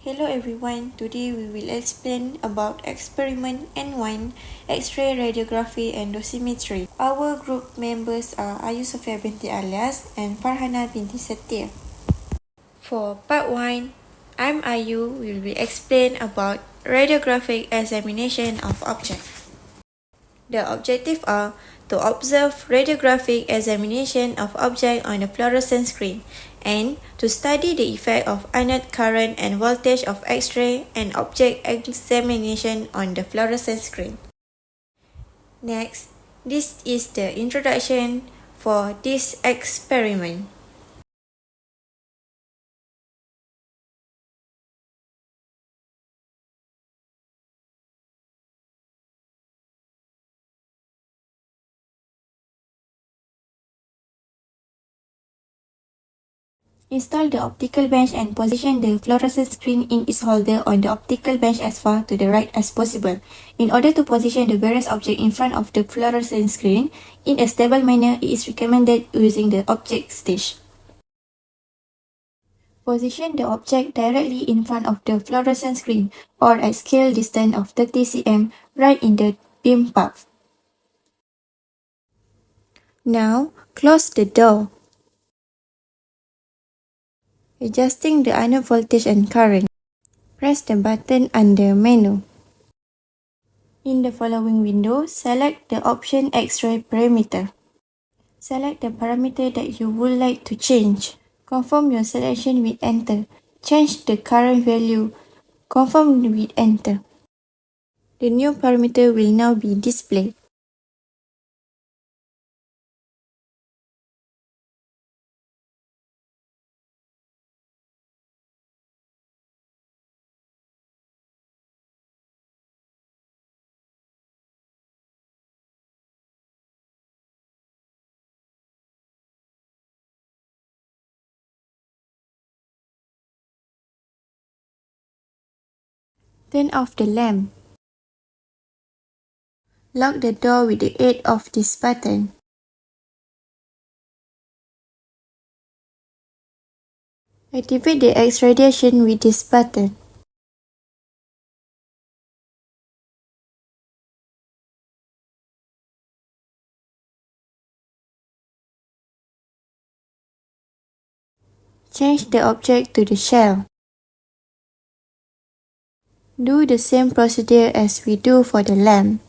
Hello everyone, today we will explain about experiment N1, X-ray radiography and dosimetry. Our group members are SOFEA binti ALIAS and FARHANAH binti SETIA. For part 1, I'm Ayu will be explain about radiographic examination of object. The objectives are to observe radiographic examination of object on a fluorescent screen and to study the effect of anode current and voltage of X-ray and object examination on the fluorescent screen. Next, this is the introduction for this experiment. Install the optical bench and position the fluorescent screen in its holder on the optical bench as far to the right as possible. In order to position the various objects in front of the fluorescent screen in a stable manner, it is recommended using the object stage. Position the object directly in front of the fluorescent screen or at scale distance of 30 cm right in the beam path. Now, close the door. Adjusting the anode voltage and current. Press the button under menu. In the following window, select the option X-ray parameter. Select the parameter that you would like to change. Confirm your selection with Enter. Change the current value. Confirm with Enter. The new parameter will now be displayed. Turn off the lamp. Lock the door with the aid of this button. Activate the X radiation with this button. Change the object to the shell. Do the same procedure as we do for the lamp.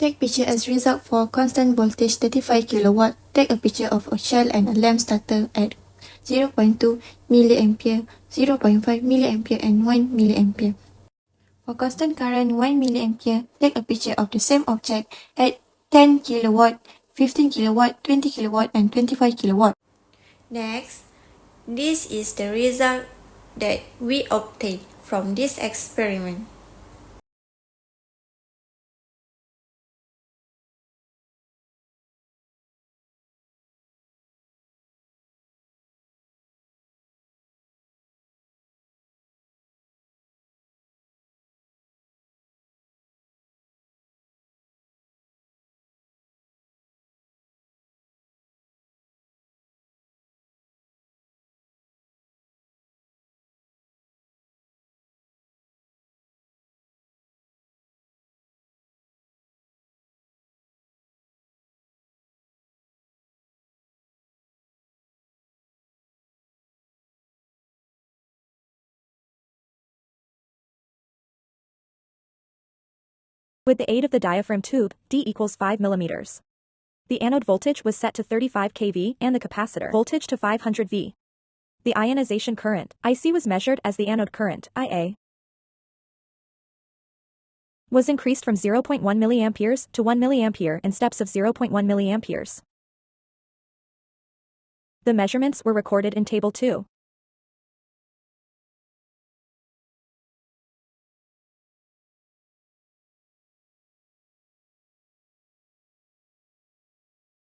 Take picture as result for constant voltage 35 kW. Take a picture of a shell and a lamp starter at 0.2 mA, 0.5 mA and 1 mA. For constant current 1 mA, take a picture of the same object at 10 kW, 15 kW, 20 kW and 25 kW. Next, this is the result that we obtained from this experiment. With the aid of the diaphragm tube, D equals 5 mm. The anode voltage was set to 35 kV and the capacitor voltage to 500 V. The ionization current, IC, was measured as the anode current, IA, was increased from 0.1 mA to 1 mA in steps of 0.1 mA. The measurements were recorded in Table 2.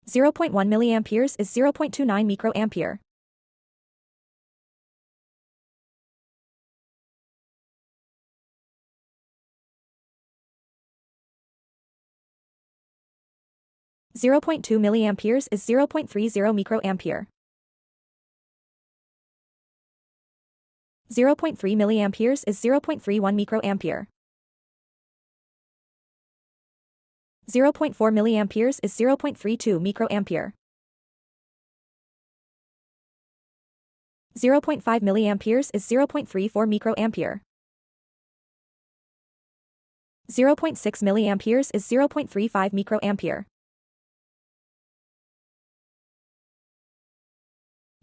.1 mA is 0.29 microampere. .2 milliamperes is 0.30 microampere. 0.3 milliamperes is 0.31 microampere. 0.4 milliamperes is 0.32 microampere. 0.5 milliamperes is 0.34 microampere. 0.6 milliamperes is 0.35 microampere.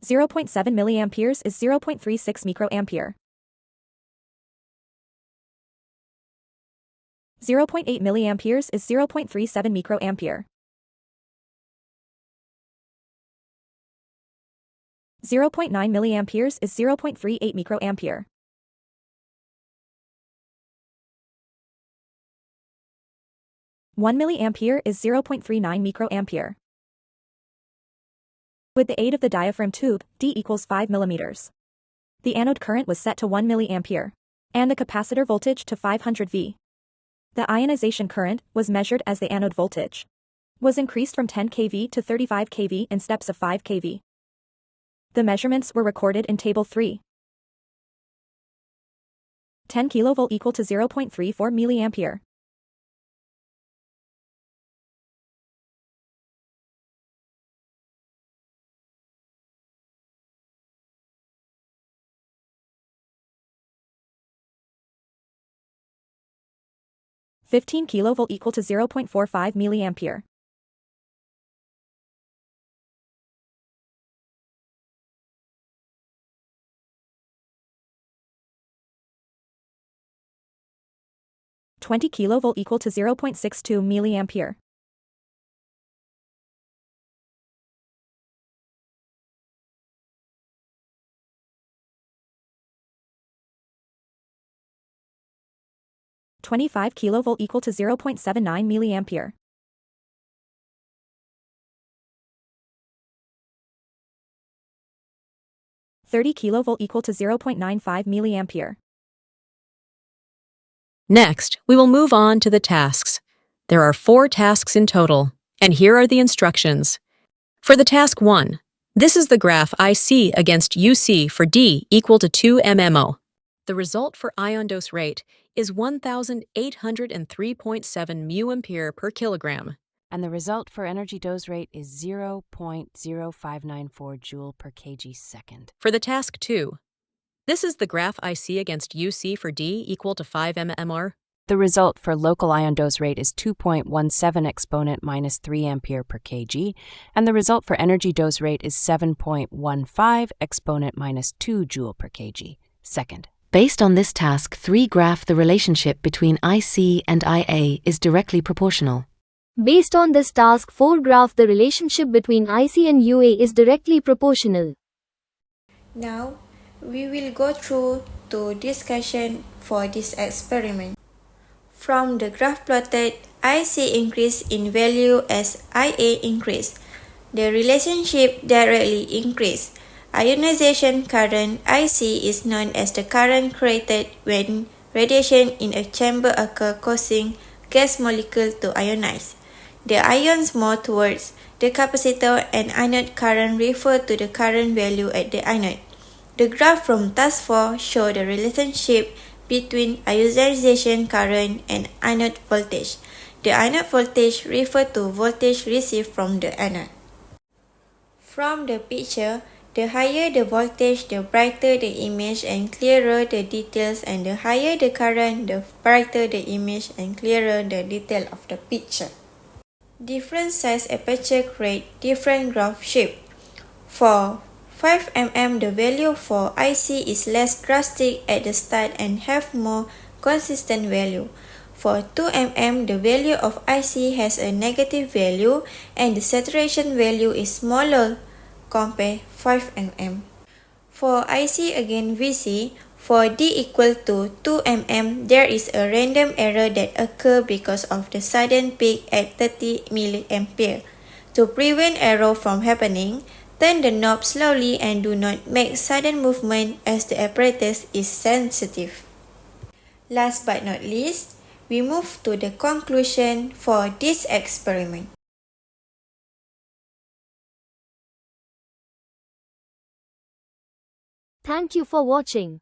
0.7 milliamperes is 0.36 microampere. 0.8 milliamperes is 0.37 microampere. 0.9 milliamperes is 0.38 microampere. 1 milliampere is 0.39 microampere. With the aid of the diaphragm tube, D equals 5 mm. The anode current was set to 1 mA, and the capacitor voltage to 500 V. The ionization current was measured as the anode voltage was increased from 10 kV to 35 kV in steps of 5 kV. The measurements were recorded in Table 3. 10 kV equal to 0.34 milliampere. 15 kV equal to 0.45 milliampere. 20 kV equal to 0.62 milliampere. 25 kV equal to 0.79 milliampere. 30 kV equal to 0.95 milliampere. Next, we will move on to the tasks. There are 4 tasks in total, and here are the instructions. For the task 1, this is the graph IC against UC for D equal to 2 mmO. The result for ion dose rate is 1,803.7 μA per kilogram. And the result for energy dose rate is 0.0594 joule per kg second. For the task 2, this is the graph IC against UC for D equal to 5 mmR. The result for local ion dose rate is 2.17 exponent minus 3 ampere per kg, and the result for energy dose rate is 7.15 exponent minus 2 joule per kg second. Based on this task 3, graph the relationship between IC and IA is directly proportional. Based on this task 4, graph the relationship between IC and UA is directly proportional. Now, we will go through the discussion for this experiment. From the graph plotted, IC increased in value as IA increased. The relationship directly increased. Ionization current IC is known as the current created when radiation in a chamber occurs, causing gas molecule to ionize. The ions move towards the capacitor, and anode current refer to the current value at the anode. The graph from task 4 shows the relationship between ionization current and anode voltage. The anode voltage refers to voltage received from the anode. From the picture, The higher the voltage, the brighter the image and clearer the details, and the higher the current, the brighter the image and clearer the detail of the picture. Different size aperture create different graph shape. For 5 mm, the value for IC is less drastic at the start and have more consistent value. For 2 mm, the value of IC has a negative value and the saturation value is smaller compared 5 mm. For IC again VC, for D equal to 2 mm, there is a random error that occurs because of the sudden peak at 30 mA. To prevent error from happening, turn the knob slowly and do not make sudden movement as the apparatus is sensitive. Last but not least, we move to the conclusion for this experiment. Thank you for watching.